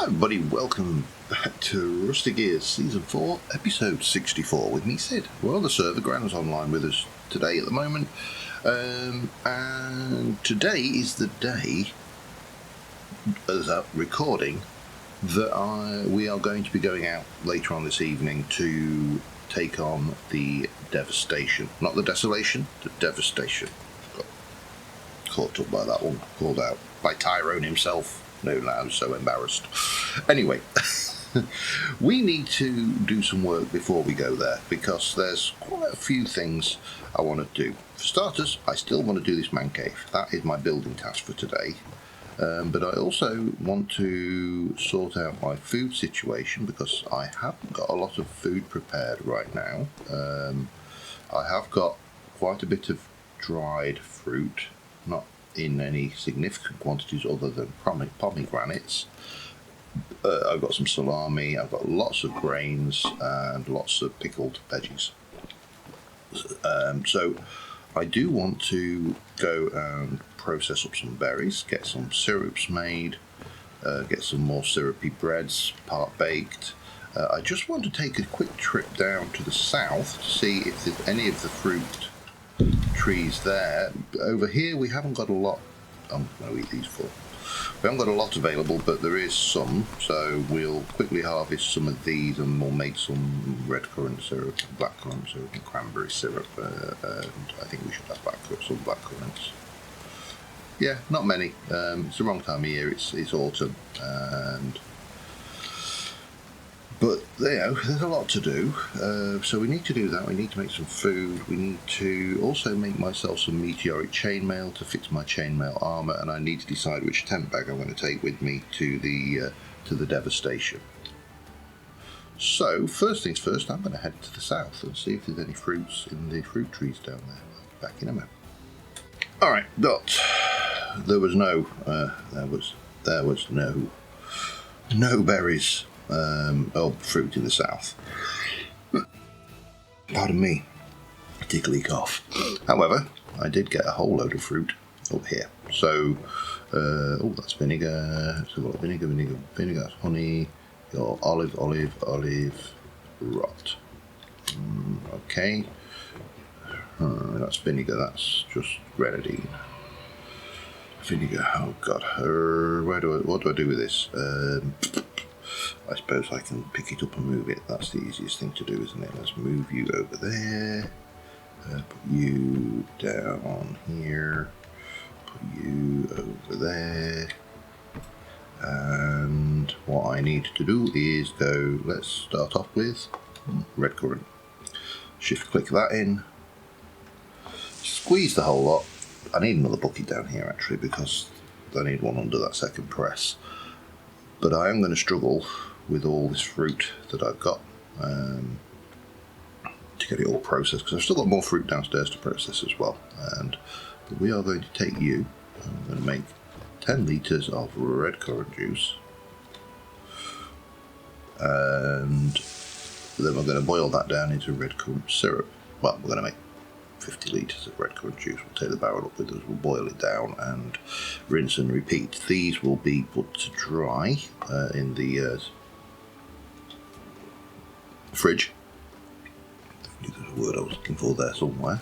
everybody, welcome back to Rusty Gears Season 4, Episode 64 with me, Sid. Well, the server Gran's online with us today at the moment, and today is the day, as a recording, that we are going to be going out later on this evening to take on the Devastation. Not the Desolation, the Devastation. Got caught up by that one, called out by Tyrone himself. No, I was so embarrassed. Anyway, we need to do some work before we go there, because there's quite a few things I want to do. For starters, I still want to do this man cave. That is my building task for today. But I also want to sort out my food situation, because I haven't got a lot of food prepared right now. I have got quite a bit of dried fruit, not in any significant quantities other than pomegranates. I've got some salami, I've got lots of grains and lots of pickled veggies. So I do want to go and process up some berries, get some syrups made, get some more syrupy breads, part baked. I just want to take a quick trip down to the south to see if there's any of the fruit trees there. Over here we haven't got a lot. I'm going to eat these full. We haven't got a lot available, but there is some, so we'll quickly harvest some of these and we'll make some red currant syrup, black currant syrup and cranberry syrup, and I think we should have some black currants. Yeah, not many. It's the wrong time of year, it's autumn, but there's a lot to do, so we need to do that. We need to make some food. We need to also make myself some meteoric chainmail to fix my chainmail armour, and I need to decide which tent bag I'm going to take with me to the Devastation. So first things first, I'm going to head to the south and see if there's any fruits in the fruit trees down there. Back in a minute. All right, but there was no berries. Fruit in the south. Pardon me, tickly cough. However, I did get a whole load of fruit up here. So, that's vinegar. So we've got vinegar, that's honey. Your olive rot. Okay. That's vinegar. That's just grenadine. Vinegar. Oh God. What do I do with this? I suppose I can pick it up and move it. That's the easiest thing to do, isn't it? Let's move you over there. Put you down here. Put you over there. And what I need to do is go, let's start off with red currant. Shift click that in. Squeeze the whole lot. I need another bucket down here actually, because I need one under that second press. But I am going to struggle with all this fruit that I've got to get it all processed, because I've still got more fruit downstairs to process as well. But we are going to take you, I'm going to make 10 litres of red currant juice, and then we're going to boil that down into red currant syrup. Well, we're going to make 50 litres of red currant juice. We'll take the barrel up with us, we'll boil it down and rinse and repeat. These will be put to dry in the fridge. There's a word I was looking for there somewhere.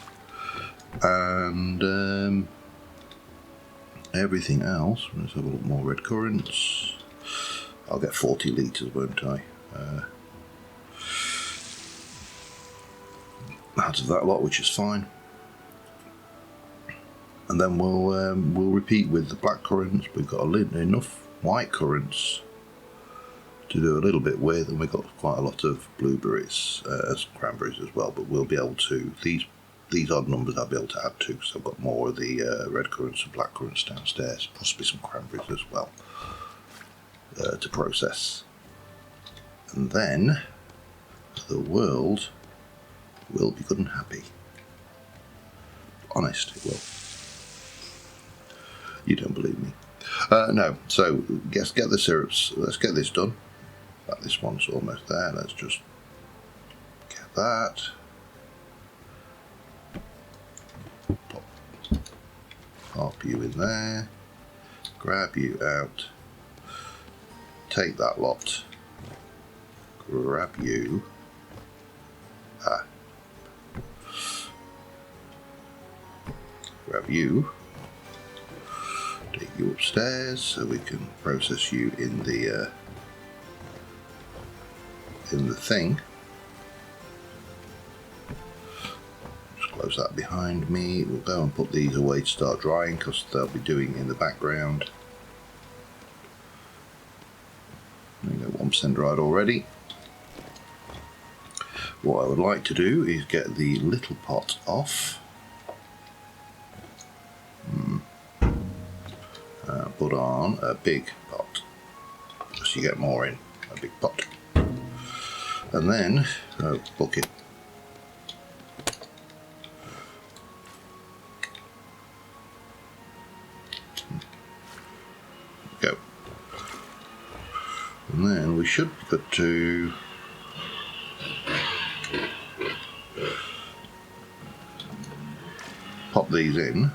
And everything else, let's have a look more red currants. I'll get 40 litres, won't I? Out of that lot, which is fine. And then we'll repeat with the black currants. We've got enough white currants to do a little bit with, and we've got quite a lot of blueberries, cranberries as well. But we'll be able to these odd numbers I'll be able to add to. So I've got more of the red currants and black currants downstairs, possibly some cranberries as well to process. And then the world will be good and happy. Honest, it will. You don't believe me. No, so let's get the syrups. Let's get this done. This one's almost there. Let's just get that. Pop you in there. Grab you out. take that lot, grab you, grab you, take you upstairs so we can process you in the thing. Just close that behind me. We'll go and put these away to start drying because they'll be doing in the background. There you go, 1% dried already. What I would like to do is get the little pot off. Put on a big pot, just you get more in a big pot, and then a bucket. Go, and then we should be good to pop these in.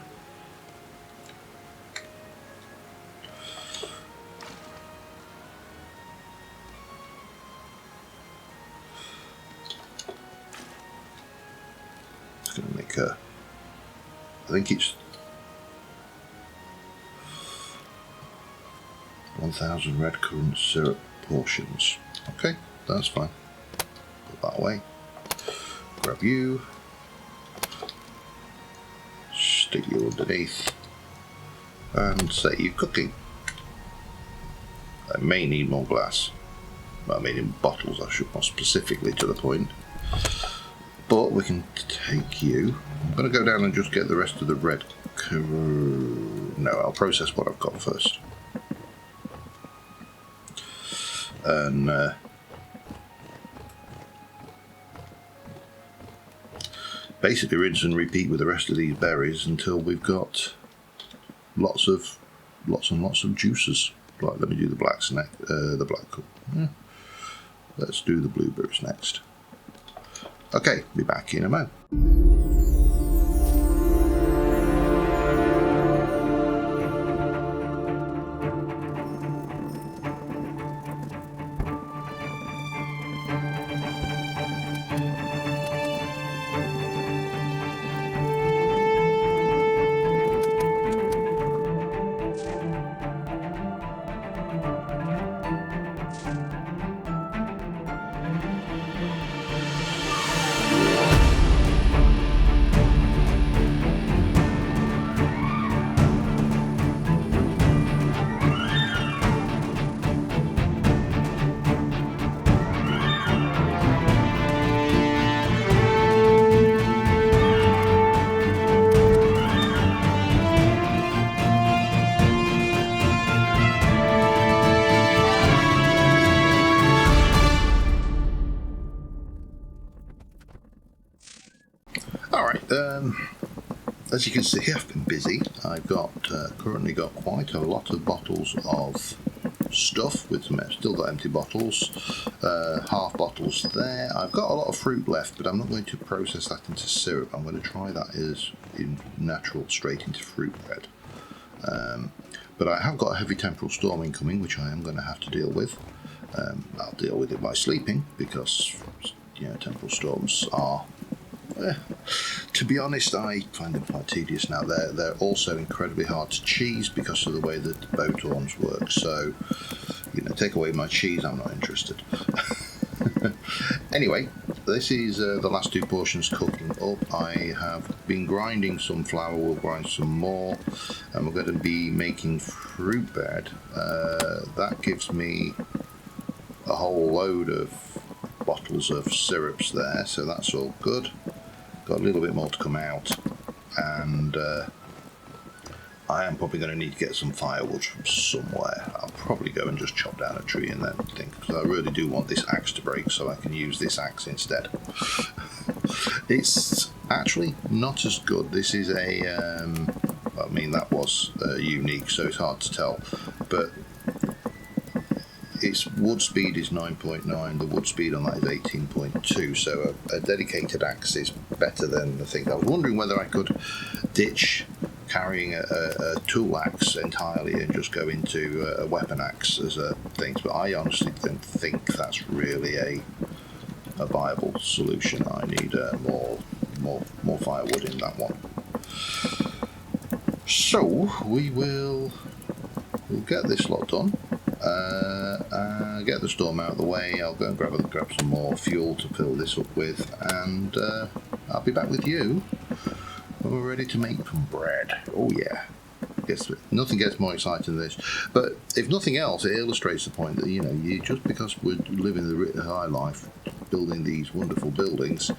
Going to make a, I think it's 1000 red currant syrup portions. Okay, that's fine. Put that away. Grab you. Stick you underneath. And set you cooking. I may need more glass. Well, I mean in bottles, I should more specifically to the point. But we can take you. I'm going to go down and just get the rest of the red. No, I'll process what I've got first. And basically rinse and repeat with the rest of these berries until we've got lots and lots of juices. Right, let me do the blacks next. The black. Yeah. Let's do the blueberries next. Okay, be back in a moment. As you can see, I've been busy. I've got currently got quite a lot of bottles of stuff with some, still got empty bottles, half bottles there. I've got a lot of fruit left, but I'm not going to process that into syrup. I'm going to try that as in natural, straight into fruit bread. But I have got a heavy temporal storm incoming, which I am going to have to deal with. I'll deal with it by sleeping because, you know, temporal storms are. To be honest, I find them quite tedious now. They're also incredibly hard to cheese because of the way that the boat horns work. So, you know, take away my cheese, I'm not interested. Anyway, this is the last two portions cooking up. I have been grinding some flour, we'll grind some more, and we're going to be making fruit bread. That gives me a whole load of bottles of syrups there, so that's all good. Got a little bit more to come out, and I am probably going to need to get some firewood from somewhere. I'll probably go and just chop down a tree and then think, because I really do want this axe to break so I can use this axe instead. It's actually not as good. This is a, I mean that was unique, so it's hard to tell, but its wood speed is 9.9, the wood speed on that is 18.2, so a dedicated axe is better than the thing. I was wondering whether I could ditch carrying a tool axe entirely and just go into a weapon axe as a thing. But I honestly don't think that's really a viable solution. I need more firewood in that one. So we'll get this lot done. Get the storm out of the way. I'll go and grab some more fuel to fill this up with, and I'll be back with you when we're ready to make some bread. Oh yeah. Guess nothing gets more exciting than this. But if nothing else, it illustrates the point that you just because we're living the high life, building these wonderful buildings,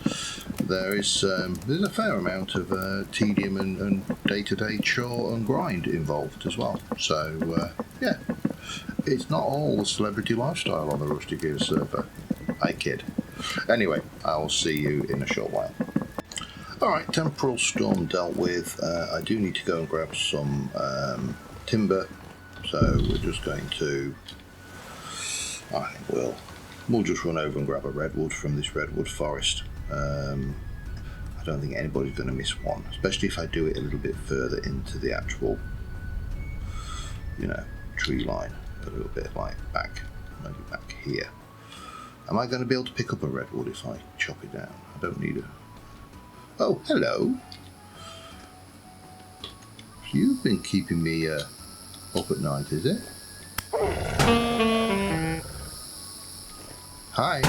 there's a fair amount of tedium and day-to-day chore and grind involved as well. So yeah, it's not all the celebrity lifestyle on the Rusty Gears server. I kid. Anyway, I'll see you in a short while. Alright, temporal storm dealt with. I do need to go and grab some timber, so we're just going to, I think we'll just run over and grab a redwood from this redwood forest. I don't think anybody's going to miss one, especially if I do it a little bit further into the actual, tree line, a little bit like maybe back here. Am I going to be able to pick up a redwood if I chop it down? I don't need a... Oh, hello. You've been keeping me up at night, is it? Hi.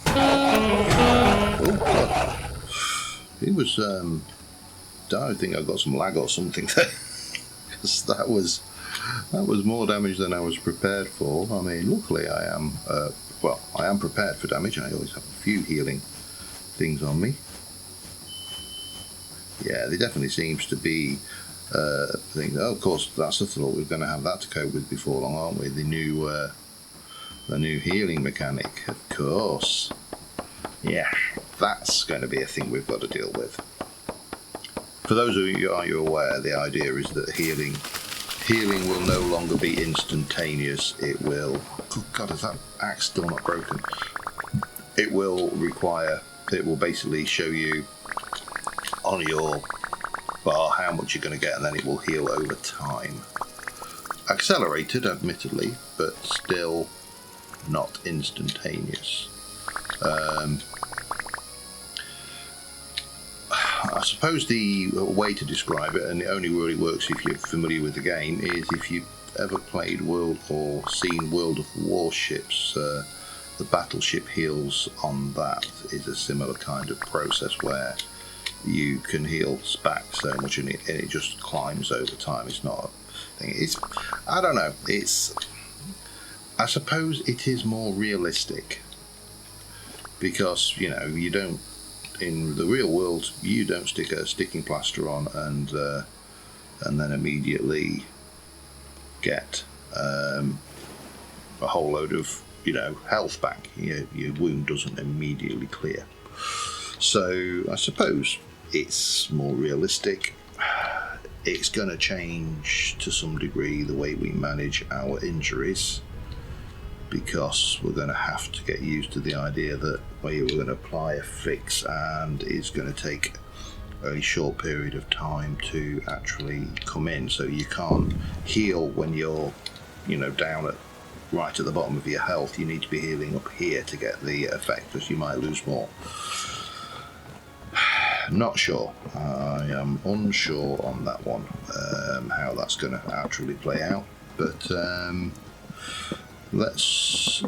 Oh, God. He was, I think I got some lag or something there. Because that was more damage than I was prepared for. I mean, luckily I am prepared for damage. I always have a few healing things on me. Yeah, there definitely seems to be things. Oh, of course, that's the thought. We're going to have that to cope with before long, aren't we? The new healing mechanic, of course. Yeah, that's going to be a thing we've got to deal with. For those of you who aren't aware, the idea is that healing will no longer be instantaneous. It will... Oh God, is that axe still not broken? It will basically show you on your bar how much you're going to get, and then it will heal over time. Accelerated, admittedly, but still not instantaneous. I suppose the way to describe it, and it only really works if you're familiar with the game, is if you've ever played World or seen World of Warships, the battleship heals on that is a similar kind of process where you can heal back so much and it just climbs over time. It's not a thing. I don't know. I suppose it is more realistic because, you don't, in the real world, you don't stick a sticking plaster on and then immediately get a whole load of health back. Your wound doesn't immediately clear. So I suppose it's more realistic. It's going to change to some degree the way we manage our injuries, because we're going to have to get used to the idea that we're going to apply a fix and it's going to take a short period of time to actually come in. So you can't heal when you're down right at the bottom of your health. You need to be healing up here to get the effect, because you might lose more. Not sure. I am unsure on that one, how that's going to actually play out, but let's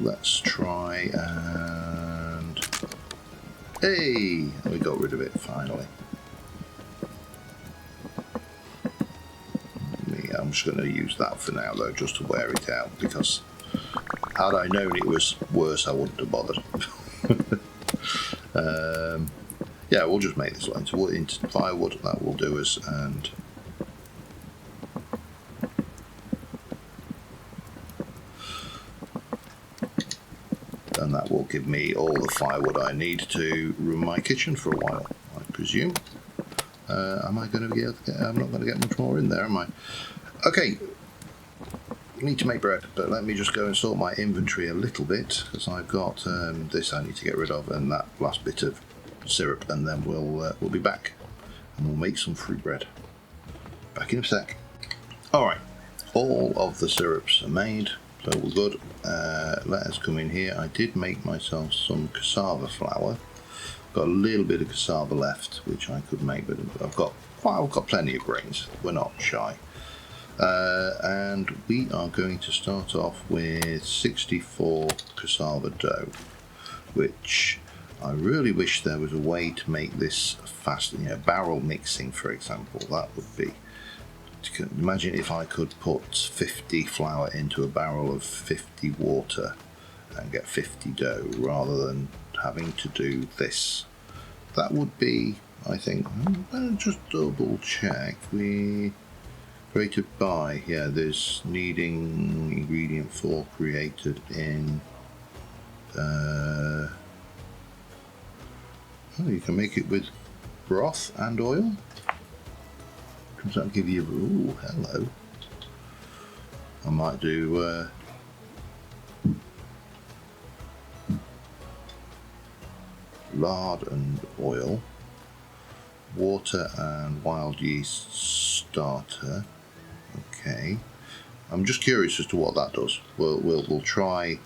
try and... Hey! We got rid of it, finally. I'm just going to use that for now, though, just to wear it out, because had I known it was worse, I wouldn't have bothered. Yeah, we'll just make this into firewood. That will do us, and that will give me all the firewood I need to run my kitchen for a while, I presume. Am I going to be able to get... I'm not going to get much more in there, am I? Okay, need to make bread, but let me just go and sort my inventory a little bit, because I've got this I need to get rid of, and that last bit of syrup, and then we'll be back and we'll make some fruit bread. Back in a sec. Alright, all of the syrups are made, so we're good. Let us come in here. I did make myself some cassava flour. Got a little bit of cassava left, which I could make, but I've got plenty of grains. We're not shy. And we are going to start off with 64 cassava dough, which I really wish there was a way to make this fast. Barrel mixing, for example. That would be. Imagine if I could put 50 flour into a barrel of 50 water and get 50 dough, rather than having to do this. That would be, I think. Just double check. We created by, yeah, there's needing ingredient 4 created in. Oh, you can make it with broth and oil. Does that give you? Ooh, hello. I might do. Lard and oil, water and wild yeast starter. Okay, I'm just curious as to what that does. We'll try.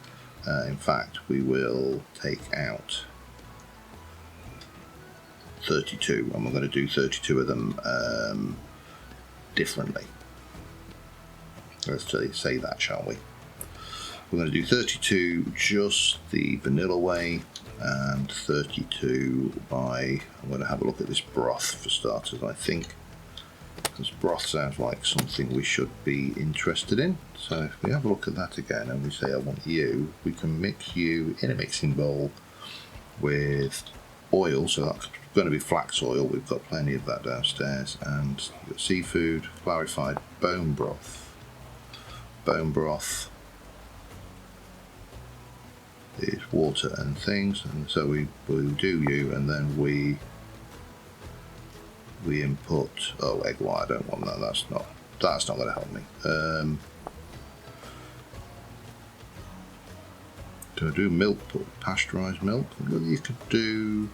In fact, we will take out 32, and we're going to do 32 of them differently. Let's say that, shall we? We're going to do 32 just the vanilla way, and 32 by, I'm going to have a look at this broth for starters, I think, because broth sounds like something we should be interested in. So if we have a look at that again and we say I want you, we can mix you in a mixing bowl with oil, so that's going to be flax oil, we've got plenty of that downstairs, and you've got seafood, clarified bone broth. Bone broth is water and things, and so we do you, and then we input, oh, egg white, I don't want that, that's not going to help me. Do I do milk, pasteurized milk? Well, you could do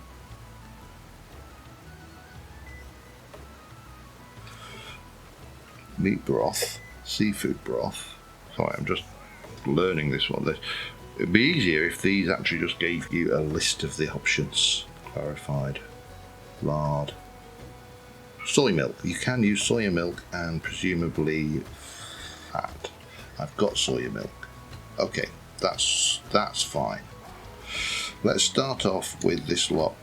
meat broth, seafood broth. Sorry, I'm just learning this one. It'd be easier if these actually just gave you a list of the options. Clarified, lard, soy milk. You can use soya milk and presumably fat. I've got soya milk. Okay, that's fine. Let's start off with this lot.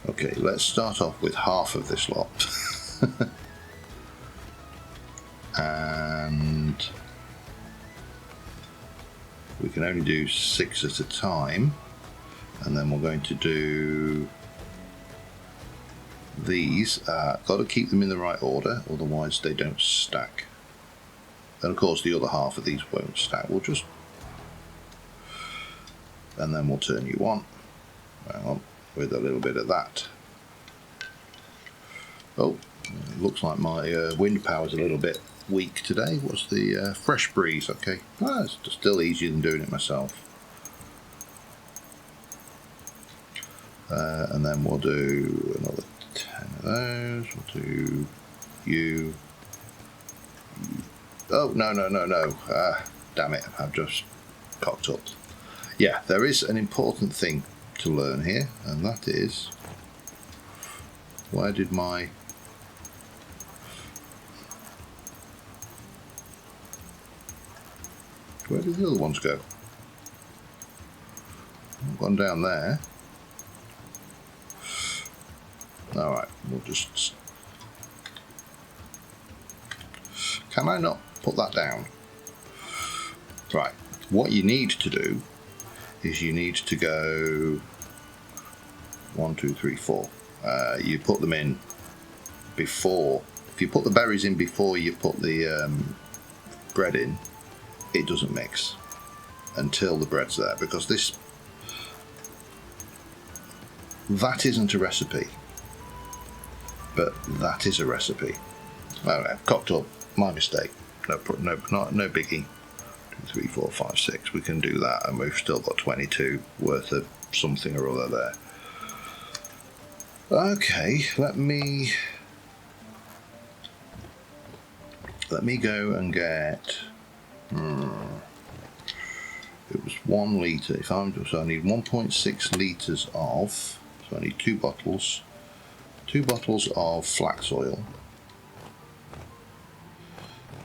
Okay, let's start off with half of this lot. And we can only do 6 at a time, and then we're going to do these. Got to keep them in the right order, otherwise they don't stack. And of course the other half of these won't stack. We'll just, and then we'll turn you on. Hang on, with a little bit of that. Oh, it looks like my wind power's a little bit weak today. What's the fresh breeze? Okay, it's still easier than doing it myself. And then we'll do another 10 of those. We'll do you. Oh, no. Damn it, I've just cocked up. Yeah, there is an important thing to learn here, and that is, where did the other ones go? I've gone down there. Alright, we'll just... Can I not put that down? Right, what you need to do is you need to go 1, 2, 3, 4. You put them in before. If you put the berries in before you put the bread in, it doesn't mix until the bread's there, because that isn't a recipe, but that is a recipe. Alright, cocked up, my mistake. No biggie. 2, 3, 4, 5, 6. We can do that, and we've still got 22 worth of something or other there. Okay, let me go and get. It was 1 litre. If I'm just, so I need 1.6 litres of. So I need 2 bottles. 2 bottles of flax oil.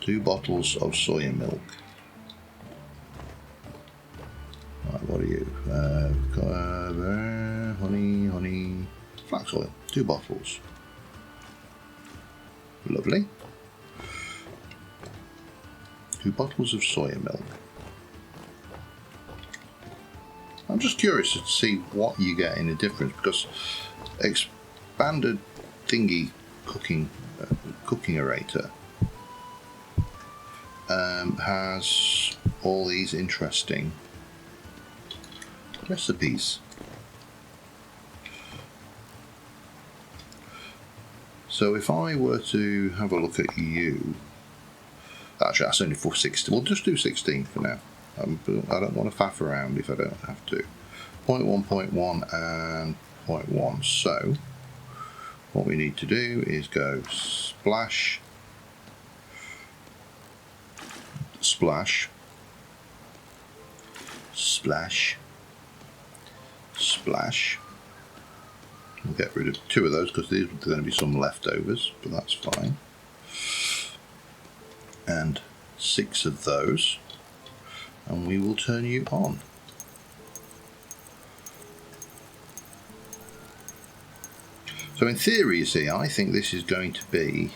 2 bottles of soya milk. Right, what are you? Honey, flax oil. 2 bottles. Lovely. 2 bottles of soya milk. I'm just curious to see what you get in a difference, because expanded thingy cooking aerator has all these interesting recipes. So if I were to have a look at you, actually that's only for 16. We'll just do 16 for now. I don't want to faff around if I don't have to. 0.1, 0.1 and 0.1. So what we need to do is go splash, splash, splash, splash. We'll get rid of 2 of those because there's going to be some leftovers, but that's fine. And 6 of those. And we will turn you on. So in theory, you see, I think this is going to be,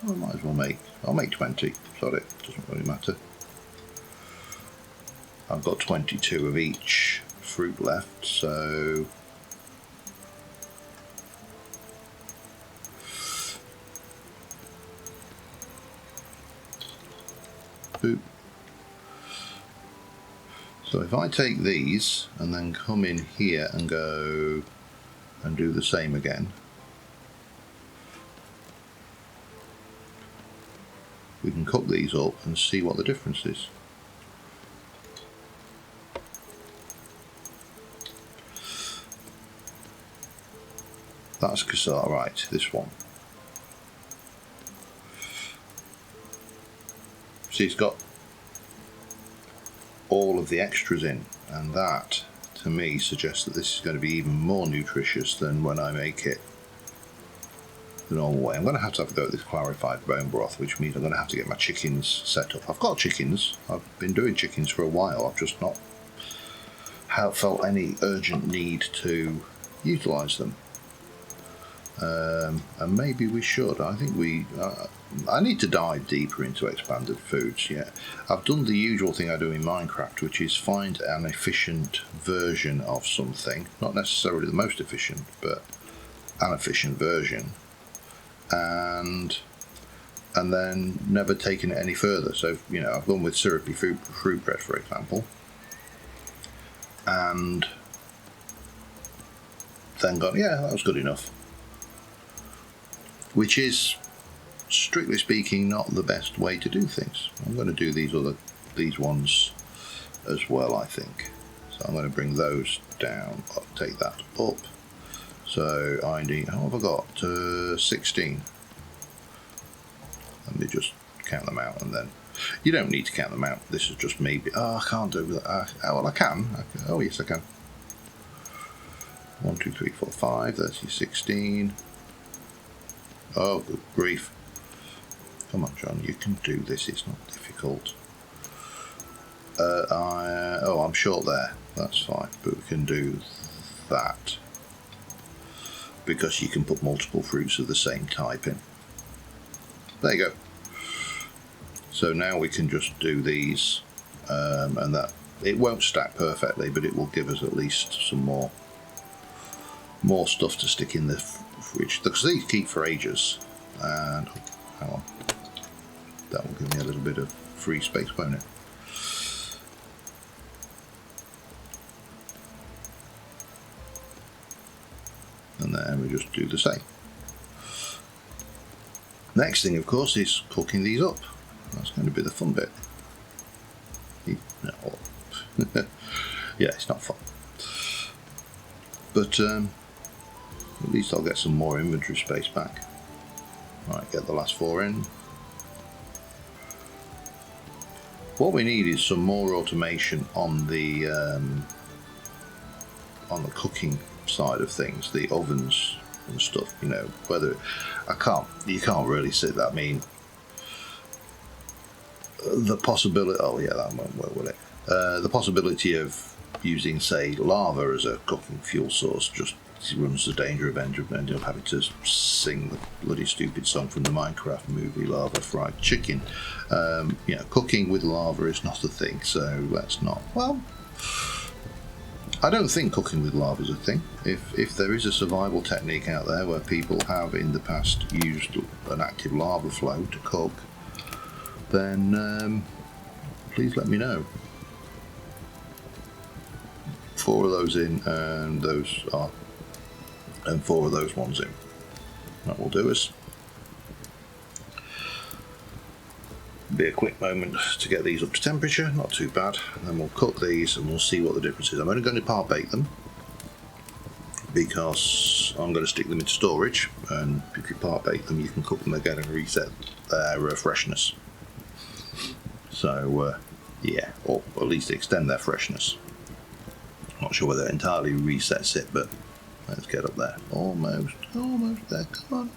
I might as well I'll make 20, sorry, it doesn't really matter. I've got 22 of each fruit left, so boop. So if I take these and then come in here and go and do the same again, we can cook these up and see what the difference is. That's cassava, right, this one. See, it's got all of the extras in, and that to me suggests that this is going to be even more nutritious than when I make it the normal way. I'm going to have a go at this clarified bone broth, which means I'm going to have to get my chickens set up. I've got chickens, I've been doing chickens for a while, I've just not felt any urgent need to utilise them. And maybe we should. I think I need to dive deeper into expanded foods. Yeah, I've done the usual thing I do in Minecraft, which is find an efficient version of something, not necessarily the most efficient, but an efficient version, and then never taken it any further. So I've gone with syrupy fruit bread, for example, and then gone, yeah, that was good enough. Which is, strictly speaking, not the best way to do things. I'm going to do these ones as well, I think. So I'm going to bring those down. I'll take that up. So I need, how have I got? 16. Let me just count them out, and then you don't need to count them out. This is just me. Oh, I can't do that. Well, I can. Oh, yes, I can. 1, 2, 3, 4, 5. That's your 16. Oh, good grief. Come on, John, you can do this, it's not difficult. I'm short there, that's fine, but we can do that. Because you can put multiple fruits of the same type in. There you go. So now we can just do these, and that, it won't stack perfectly, but it will give us at least some more stuff to stick in the fridge, because these keep for ages. And hang on, that will give me a little bit of free space, won't it? And then we just do the same. Next thing, of course, is cooking these up. That's going to be the fun bit. No. Yeah, it's not fun. But at least I'll get some more inventory space back. Right, get the last 4 in. What we need is some more automation on the cooking side of things, the ovens and stuff. You know, whether you can't really see that. I mean, the possibility. Oh yeah, that won't work, will it? The possibility of using, say, lava as a cooking fuel source just runs the danger of ending up having to sing the bloody stupid song from the Minecraft movie, Lava Fried Chicken. You know, cooking with lava is not a thing, so that's not. Well, I don't think cooking with lava is a thing. If there is a survival technique out there where people have in the past used an active lava flow to cook, then please let me know. 4 of those in, and 4 of those ones in. That will do us. Be a quick moment to get these up to temperature, not too bad, and then we'll cook these and we'll see what the difference is. I'm only going to part bake them because I'm going to stick them into storage, and if you part bake them you can cook them again and reset their freshness. So yeah, or at least extend their freshness. Not sure whether it entirely resets it, but let's get up there. Almost there, come on.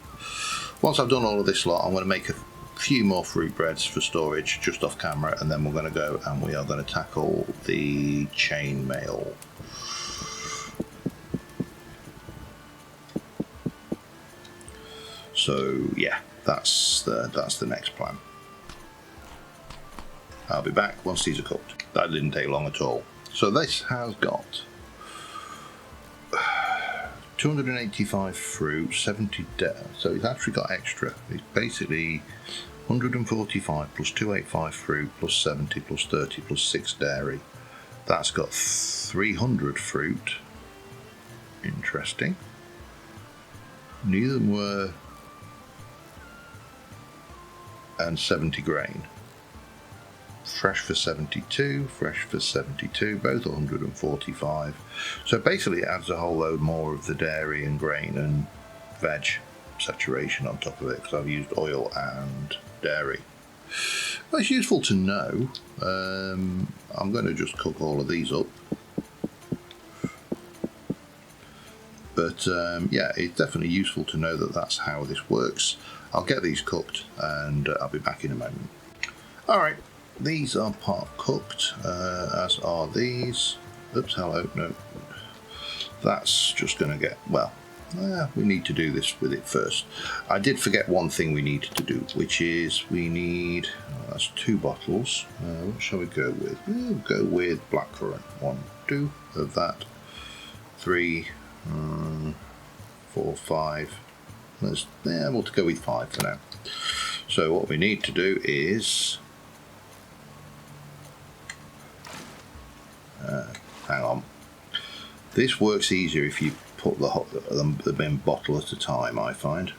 Once I've done all of this lot, I'm going to make a few more fruit breads for storage just off camera, and then we're going to go and we are going to tackle the chainmail. So yeah, that's the next plan. I'll be back once these are cooked. That didn't take long at all. So this has got 285 fruit, 70 dairy. So it's actually got extra. It's basically 145 plus 285 fruit plus 70 plus 30 plus 6 dairy. That's got 300 fruit. Interesting. Neither were. And 70 grain. Fresh for 72, fresh for 72, both 145. So basically it adds a whole load more of the dairy and grain and veg saturation on top of it, because I've used oil and dairy. Well, it's useful to know. I'm going to just cook all of these up. But yeah, it's definitely useful to know that that's how this works. I'll get these cooked and I'll be back in a moment. Alright. These are part cooked, as are these. Oops, hello, no. That's just going to get, well, we need to do this with it first. I did forget one thing we needed to do, which is we need, that's 2 bottles. What shall we go with? We'll go with blackcurrant. 1, 2 of that. 3, 4, 5. Yeah, we'll go with 5 for now. So what we need to do is, hang on. This works easier if you put them in bottle at a time, I find.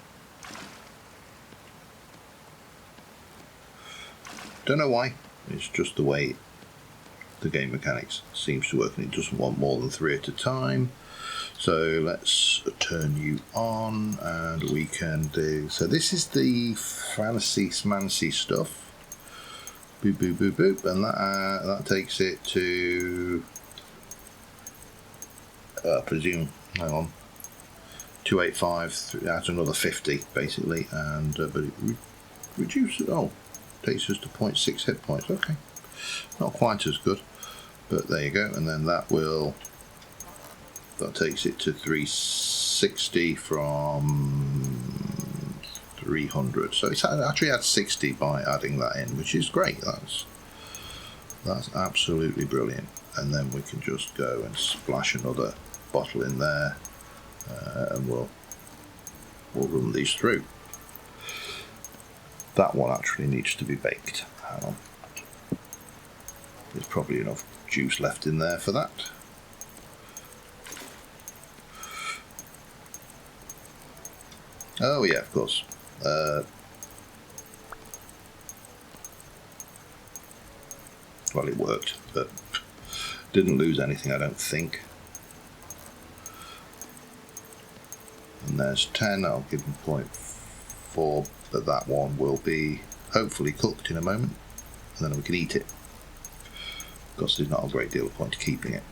Don't know why. It's just the way the game mechanics seems to work, and it doesn't want more than 3 at a time. So let's turn you on, and we can do. So this is the fancy smancy stuff. Boop boop boop boop, and that takes it to. I presume. Hang on. 285. That's another 50 basically, and but it reduces. Oh, takes us to 0.6 hit points. Okay, not quite as good, but there you go. And then that takes it to 360 from 300. So it's actually had 60 by adding that in, which is great. That's absolutely brilliant. And then we can just go and splash another bottle in there, and we'll run these through. That one actually needs to be baked. Hang on. There's probably enough juice left in there for that. Oh yeah, of course. Well, it worked, but didn't lose anything, I don't think. And there's 10, I'll give them 0.4, but that one will be hopefully cooked in a moment, and then we can eat it. Because there's not a great deal of point to keeping it.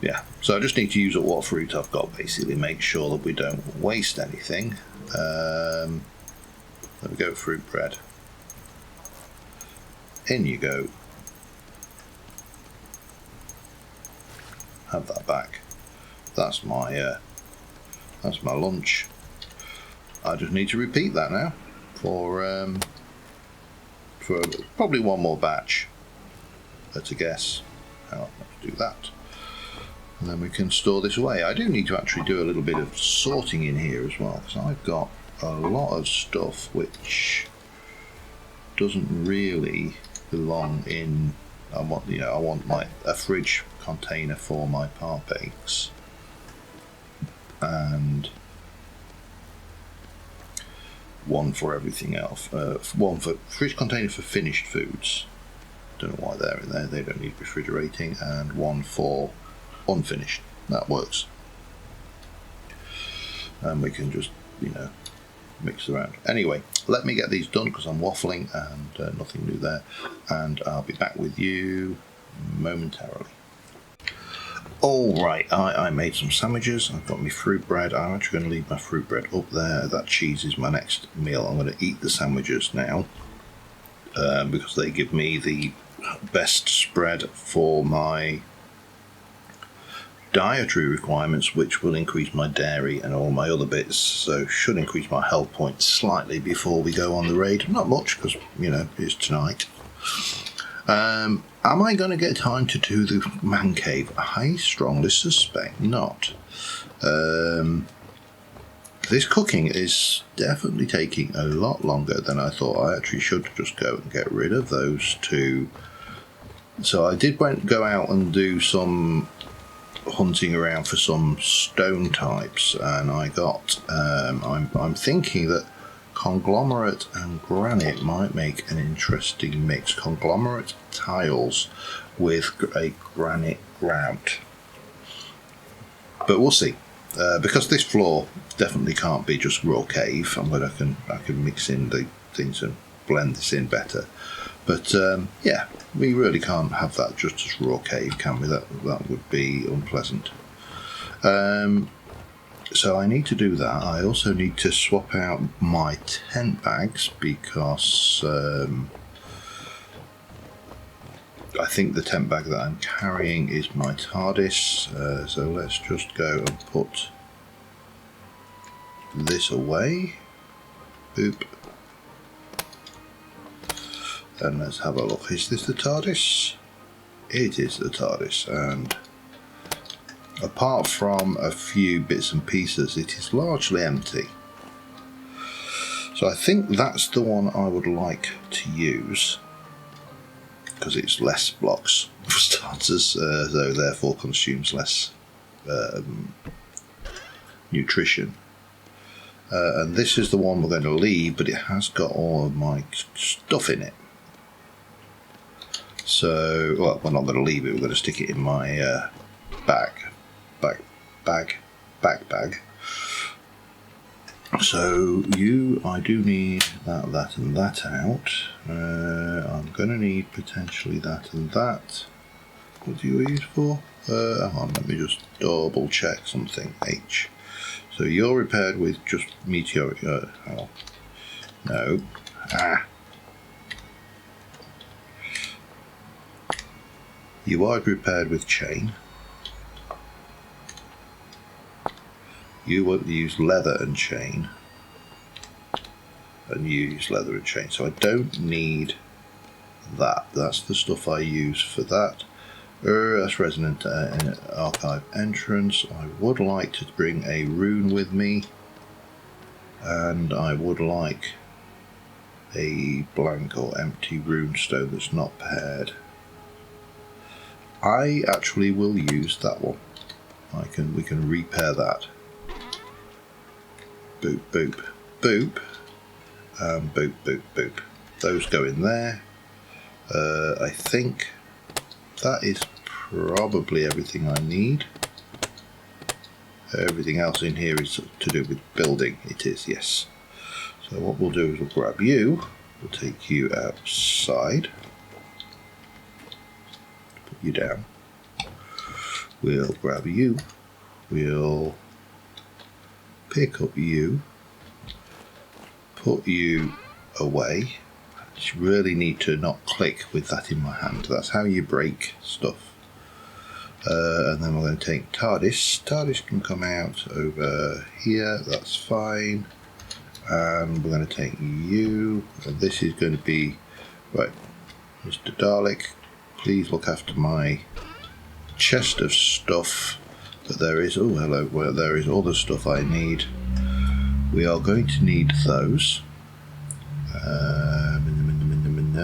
Yeah, so I just need to use up what fruit I've got, basically, make sure that we don't waste anything. There we go, fruit bread. In you go. Have that back. That's my lunch. I just need to repeat that now for probably one more batch. At a guess. Let's do that. And then we can store this away. I do need to actually do a little bit of sorting in here as well, because I've got a lot of stuff which doesn't really belong in. I want like a fridge container for my parpakes, and one for everything else. One for fridge container for finished foods. Don't know why they're in there. They don't need refrigerating, and one for unfinished. That works. And we can just, mix around. Anyway, let me get these done because I'm waffling and nothing new there. And I'll be back with you momentarily. Alright, I made some sandwiches. I've got my fruit bread. I'm actually going to leave my fruit bread up there. That cheese is my next meal. I'm going to eat the sandwiches now because they give me the best spread for my dietary requirements, which will increase my dairy and all my other bits, so should increase my health points slightly before we go on the raid. Not much, because it's tonight. Am I going to get time to do the man cave? I strongly suspect not. This cooking is definitely taking a lot longer than I thought. I actually should just go and get rid of those two. So I did go out and do some hunting around for some stone types, and I got I'm thinking that conglomerate and granite might make an interesting mix. Conglomerate tiles with a granite grout, but we'll see. Because this floor definitely can't be just raw cave, I can mix in the things and blend this in better. But yeah, we really can't have that just as raw cave, can we? That would be unpleasant. So I need to do that. I also need to swap out my tent bags because I think the tent bag that I'm carrying is my TARDIS. So let's just go and put this away. Boop. And let's have a look. Is this the TARDIS? It is the TARDIS, and apart from a few bits and pieces, it is largely empty. So I think that's the one I would like to use, because it's less blocks for starters, though therefore consumes less nutrition. And this is the one we're going to leave, but it has got all of my stuff in it. So, well, we're not going to leave it, we're going to stick it in my backpack. So I do need that and that out. I'm going to need potentially that and that. What do you use for? Hang on, let me just double check something. H. So you're repaired with just meteoric. Hang on. No. You are repaired with chain. You want to use leather and chain. And you use leather and chain. So I don't need that. That's the stuff I use for that. That's resonant archive entrance. I would like to bring a rune with me. And I would like a blank or empty rune stone that's not paired. I actually will use that one. We can repair that. Boop, boop, boop. boop, boop, boop. Those go in there. I think that is probably everything I need. Everything else in here is to do with building. It is, yes. So what we'll do is we'll grab you. We'll take you outside. Put you down. We'll grab you. We'll pick up you. Put you away. I just really need to not click with that in my hand. That's how you break stuff. And then we're going to take TARDIS. TARDIS can come out over here, that's fine. And we're going to take you, and this is going to be, right, Mr. Dalek, please look after my chest of stuff that there is. Oh, hello, well, there is all the stuff I need. We are going to need those.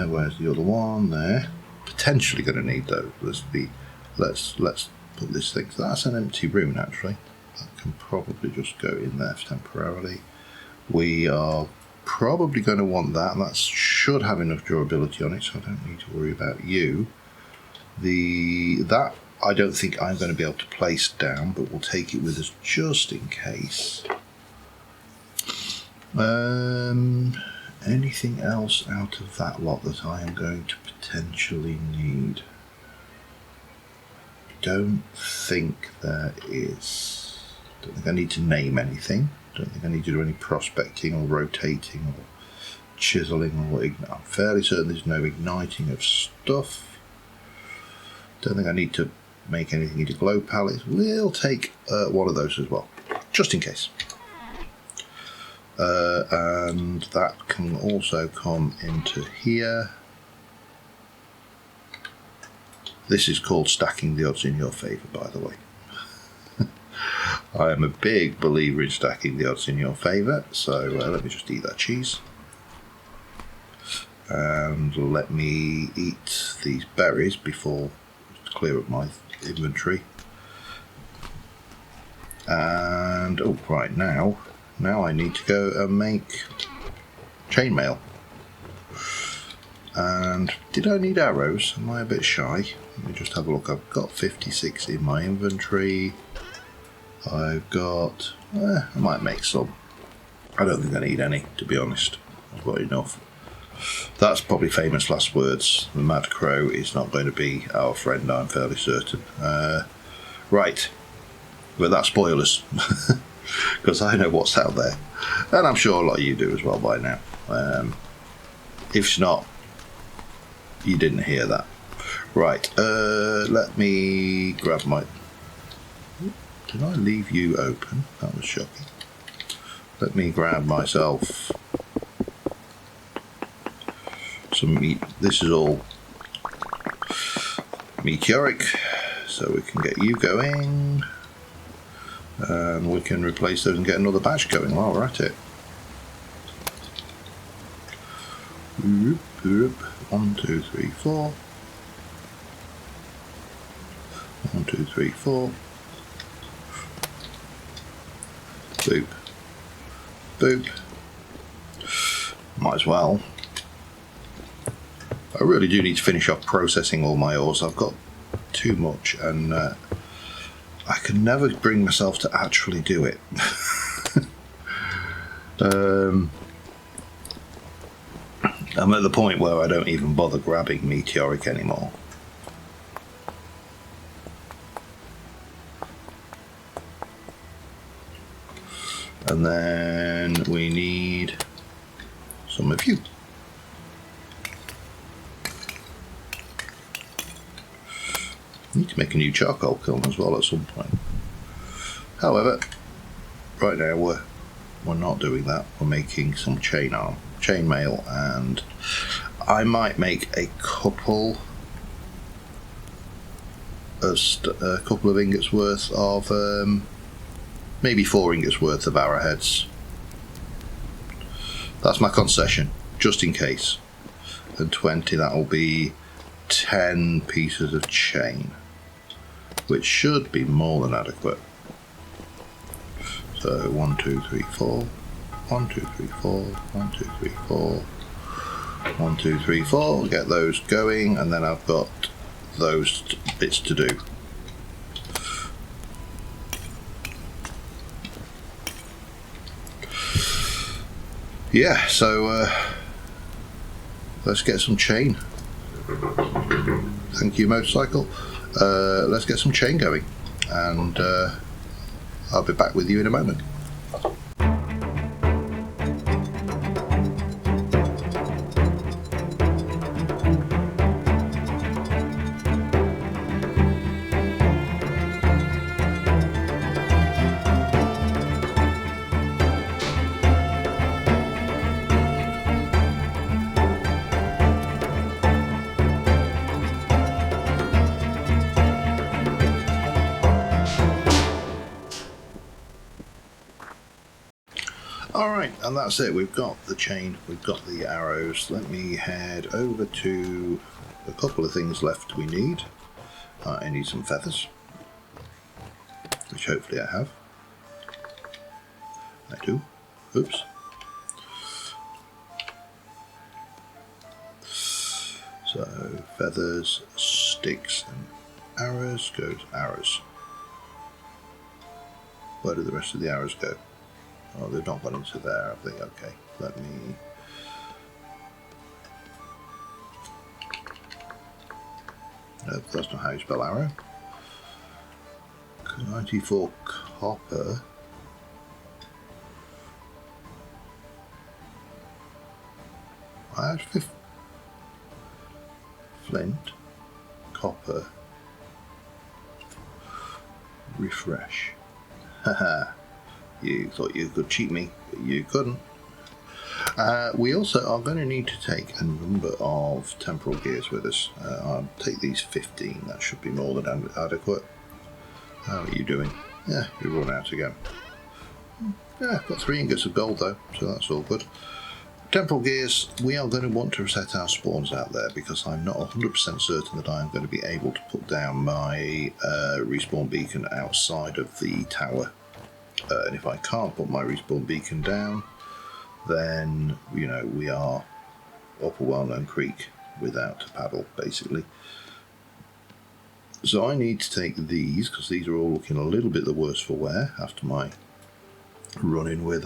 Where's the other one? There. Potentially going to need those. Let's put this thing. So that's an empty room actually. That can probably just go in there temporarily. We are probably going to want that. That should have enough durability on it, so I don't need to worry about you. That I don't think I'm going to be able to place down, but we'll take it with us just in case. Anything else out of that lot that I am going to potentially need? Don't think there is. Don't think I need to name anything. Don't think I need to do any prospecting or rotating or chiseling or I'm fairly certain there's no igniting of stuff. Don't think I need to make anything into glow pallets. We'll take one of those as well, just in case. And that can also come into here. This is called stacking the odds in your favour, by the way. I am a big believer in stacking the odds in your favour, so let me just eat that cheese. And let me eat these berries before to clear up my inventory. And, oh, right, now I need to go and make chainmail. And did I need arrows? Am I a bit shy? Let me just have a look. I've got 56 in my inventory. I've got... I might make some. I don't think I need any, to be honest. I've got enough. That's probably famous last words. The Mad Crow is not going to be our friend, I'm fairly certain. Right. But that's spoilers. Because I know what's out there. And I'm sure a lot of you do as well by now. If not, you didn't hear that. Right, let me grab my... Did I leave you open? That was shocking. Let me grab myself some meat. This is all meteoric, so we can get you going. And we can replace those and get another batch going while we're at it. 1, 2, 3, 4. 1, 2, 3, 4. Boop. Boop. Might as well. I really do need to finish off processing all my ores. I've got too much, and I can never bring myself to actually do it. I'm at the point where I don't even bother grabbing meteoric anymore. And then we need some of you. Need to make a new charcoal kiln as well at some point. However, right now we're not doing that. We're making some chainmail, and I might make a couple of ingots worth of maybe 4 ingots worth of arrowheads. That's my concession, just in case. And 20, that will be 10 pieces of chain, which should be more than adequate. So 1, 2, 3, 4. 1, 2, 3, 4, 1, 2, 3, 4, 1, 2, 3, 4. Get those going, and then I've got those bits to do. Yeah, so let's get some chain. Thank you, motorcycle. Let's get some chain going, and I'll be back with you in a moment. Alright, and that's it. We've got the chain, we've got the arrows. Let me head over to a couple of things left we need. I need some feathers, which hopefully I have. I do. Oops. So, feathers, sticks, and arrows goes arrows. Where do the rest of the arrows go? Oh, they've not gone into there, have they? Okay, let me... No, that's not how you spell arrow. 94 copper. I have 50. Flint, copper, refresh. Haha. You thought you could cheat me, but you couldn't. We also are going to need to take a number of temporal gears with us. I'll take these 15, that should be more than adequate. How are you doing? Yeah, you've run out again. Yeah, I've got 3 ingots of gold though, so that's all good. Temporal gears, we are going to want to set our spawns out there because I'm not 100% certain that I am going to be able to put down my respawn beacon outside of the tower. And if I can't put my respawn beacon down, then, you know, we are up a well-known creek without a paddle, basically. So I need to take these, because these are all looking a little bit the worse for wear after my run-in with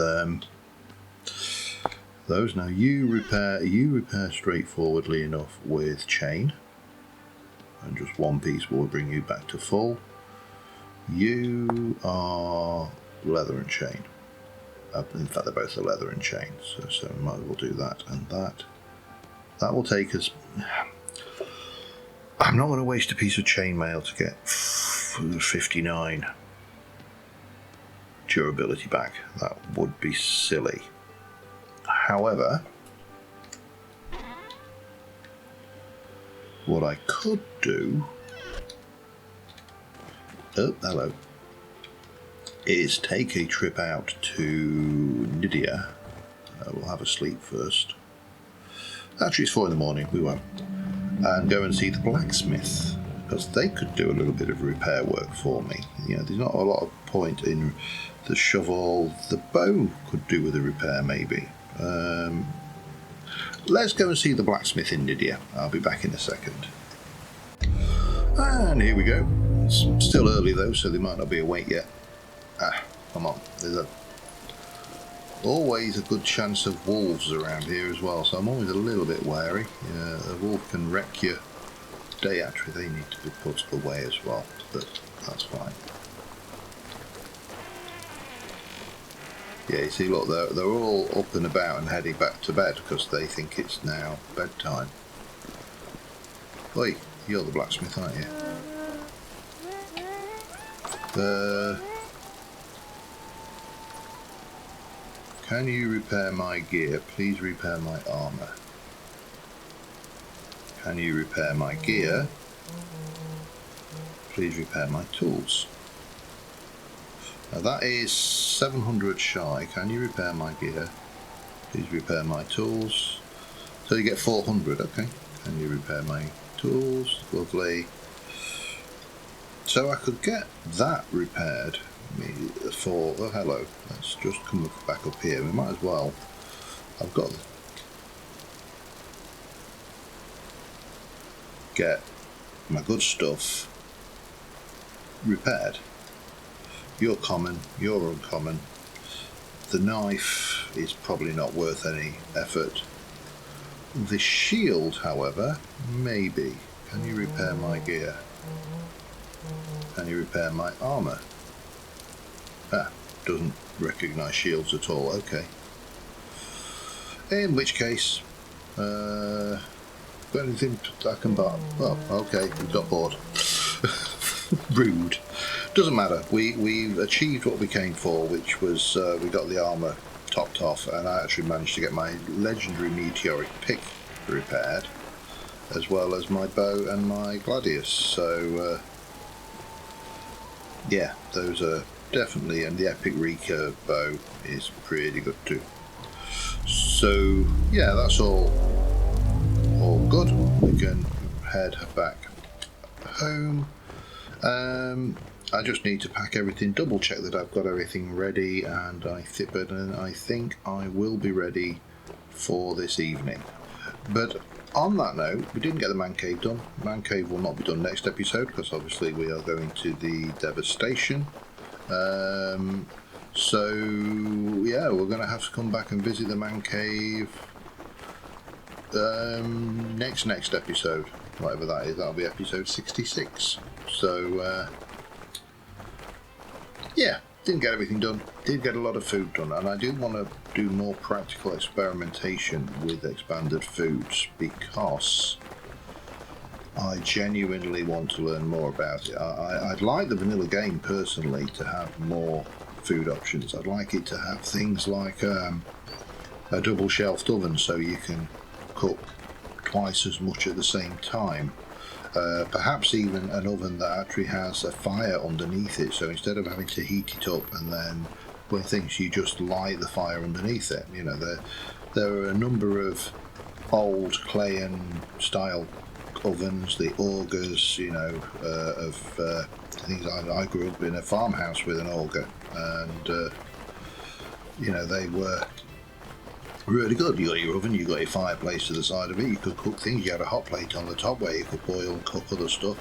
those. Now you repair straightforwardly enough with chain, and just one piece will bring you back to full. You are leather and chain. In fact, they're both the leather and chain, so we might as well do that and that. That will take us... I'm not going to waste a piece of chainmail to get 59 durability back. That would be silly. However, what I could do... Oh, hello. Is take a trip out to Nydia. We'll have a sleep first. Actually, it's 4 in the morning, we won't. And go and see the blacksmith, because they could do a little bit of repair work for me. You know, there's not a lot of point in the shovel. The bow could do with a repair, maybe. Let's go and see the blacksmith in Nydia. I'll be back in a second. And here we go. It's still early though, so they might not be awake yet. Ah, come on. There's always a good chance of wolves around here as well, so I'm always a little bit wary. A wolf can wreck your day. Actually, they need to be put away as well, but that's fine. Yeah, you see, look, they're all up and about and heading back to bed because they think it's now bedtime. Oi, you're the blacksmith, aren't you? Can you repair my gear? Please repair my armor. Can you repair my gear? Please repair my tools. Now that is 700 shy. Can you repair my gear? Please repair my tools. So you get 400, okay. Can you repair my tools? Lovely. So I could get that repaired for... Oh, hello. Let's just come back up here. We might as well... I've got... get my good stuff repaired. You're common, you're uncommon. The knife is probably not worth any effort. The shield, however, maybe. Can you repair my gear? Can you repair my armour? Ah, doesn't recognise shields at all. Okay. In which case, got anything I can buy? Well, okay, we got bored. Rude. Doesn't matter. We've achieved what we came for, which was we got the armour topped off, and I actually managed to get my legendary meteoric pick repaired, as well as my bow and my gladius. So yeah, those are definitely, and the epic recurve bow is pretty good too. So yeah, that's all good. We can head back home. I just need to pack everything, double check that I've got everything ready, and I think I will be ready for this evening. But on that note, we didn't get the man cave done. Man cave will not be done next episode, because obviously we are going to the devastation. So yeah, we're going to have to come back and visit the man cave next episode, whatever that is. That'll be episode 66. So yeah, didn't get everything done. Did get a lot of food done, and I do want to do more practical experimentation with expanded foods, because I genuinely want to learn more about it. I'd like the vanilla game personally to have more food options. I'd like it to have things like a double shelved oven, so you can cook twice as much at the same time. Perhaps even an oven that actually has a fire underneath it, so instead of having to heat it up and then when things, you just light the fire underneath it. You know, there are a number of old clay and style ovens, the augers, you know, of things. I grew up in a farmhouse with an auger, and you know, they were really good. You got your oven, you got your fireplace to the side of it, you could cook things, you had a hot plate on the top where you could boil and cook other stuff.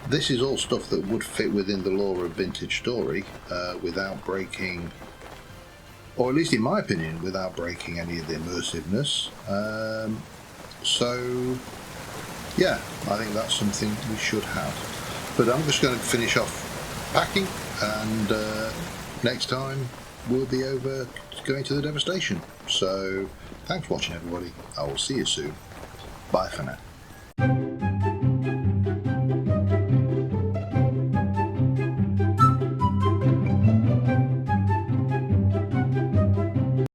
This is all stuff that would fit within the lore of Vintage Story without breaking, or at least in my opinion, without breaking any of the immersiveness. So yeah, I think that's something we should have. But I'm just going to finish off packing, and next time we'll be over going to the devastation. So thanks for watching, everybody. I will see you soon. Bye for now.